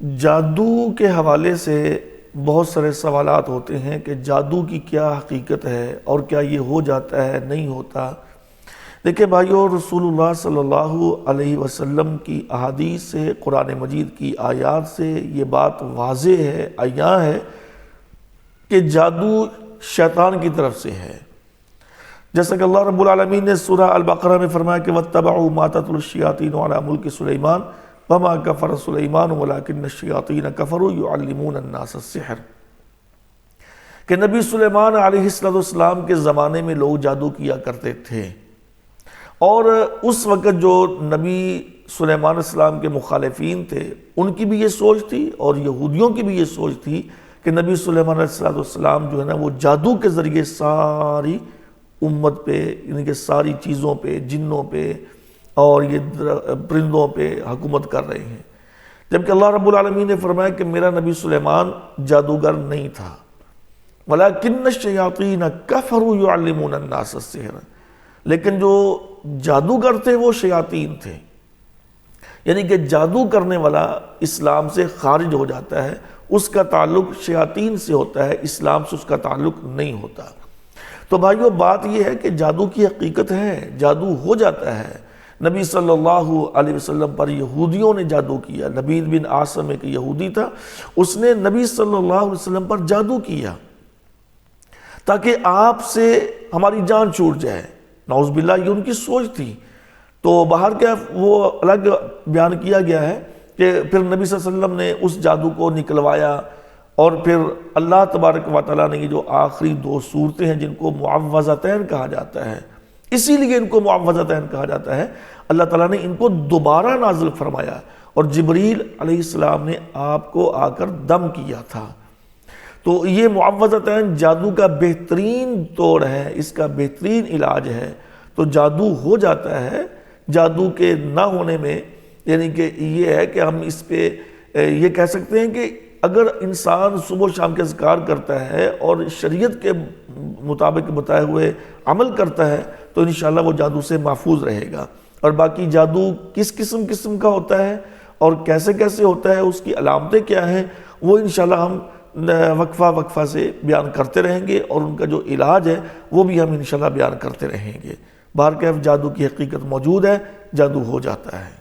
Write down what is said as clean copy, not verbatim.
جادو کے حوالے سے بہت سارے سوالات ہوتے ہیں کہ جادو کی کیا حقیقت ہے اور کیا یہ ہو جاتا ہے نہیں ہوتا۔ دیکھیں بھائیو، رسول اللہ صلی اللہ علیہ وسلم کی احادیث سے، قرآن مجید کی آیات سے یہ بات واضح ہے، عیاں ہے کہ جادو شیطان کی طرف سے ہے۔ جیسا کہ اللہ رب العالمین نے سورہ البقرہ میں فرمایا کہ وَاتَّبَعُوا مَا تَتْلُو الشَّيَاطِينُ عَلَى مُلْكِ سُلَيْمَانَ وَمَا كَفَرَ سُلَيْمَانُ وَلَكِنَّ الشَّيَاطِينَ كَفَرُوا يُعَلِّمُونَ النَّاسَ السِّحْرَ، کہ نبی سلیمان علیہ السلام کے زمانے میں لوگ جادو کیا کرتے تھے، اور اس وقت جو نبی سلیمان علیہ السلام کے مخالفین تھے ان کی بھی یہ سوچ تھی اور یہودیوں کی بھی یہ سوچ تھی کہ نبی سلیمان علیہ السلام جو ہے نا وہ جادو کے ذریعے ساری امت پہ، یعنی کہ ساری چیزوں پہ، جنوں پہ اور یہ پرندوں پہ حکومت کر رہے ہیں، جبکہ اللہ رب العالمین نے فرمایا کہ میرا نبی سلیمان جادوگر نہیں تھا، وَلَكِنَّ الشَّيَاطِينَ كَفَرُوا يُعَلِّمُونَ النَّاسَ السِّحْرَ، لیکن جو جادوگر تھے وہ شیاطین تھے، یعنی کہ جادو کرنے والا اسلام سے خارج ہو جاتا ہے، اس کا تعلق شیاطین سے ہوتا ہے، اسلام سے اس کا تعلق نہیں ہوتا۔ تو بھائیو، بات یہ ہے کہ جادو کی حقیقت ہے، جادو ہو جاتا ہے۔ نبی صلی اللہ علیہ وسلم پر یہودیوں نے جادو کیا۔ لبید بن عاصم ایک یہودی تھا، اس نے نبی صلی اللہ علیہ وسلم پر جادو کیا تاکہ آپ سے ہماری جان چھوٹ جائے، نعوذ باللہ، یہ ان کی سوچ تھی۔ تو باہر کیا وہ الگ بیان کیا گیا ہے کہ پھر نبی صلی اللہ علیہ وسلم نے اس جادو کو نکلوایا، اور پھر اللہ تبارک و تعالیٰ نے یہ جو آخری دو صورتیں ہیں جن کو معوذتین کہا جاتا ہے، اسی لیے ان کو معوذتین کہا جاتا ہے، اللہ تعالیٰ نے ان کو دوبارہ نازل فرمایا، اور جبریل علیہ السلام نے آپ کو آ کر دم کیا تھا۔ تو یہ معوذتین جادو کا بہترین توڑ ہے، اس کا بہترین علاج ہے۔ تو جادو ہو جاتا ہے، جادو کے نہ ہونے میں یعنی کہ یہ ہے کہ ہم اس پہ یہ کہہ سکتے ہیں کہ اگر انسان صبح و شام کے اذکار کرتا ہے اور شریعت کے مطابق بتائے ہوئے عمل کرتا ہے تو انشاءاللہ وہ جادو سے محفوظ رہے گا۔ اور باقی جادو کس قسم کا ہوتا ہے اور کیسے ہوتا ہے، اس کی علامتیں کیا ہیں، وہ انشاءاللہ ہم وقفہ سے بیان کرتے رہیں گے، اور ان کا جو علاج ہے وہ بھی ہم انشاءاللہ بیان کرتے رہیں گے۔ بہرکیف جادو کی حقیقت موجود ہے، جادو ہو جاتا ہے۔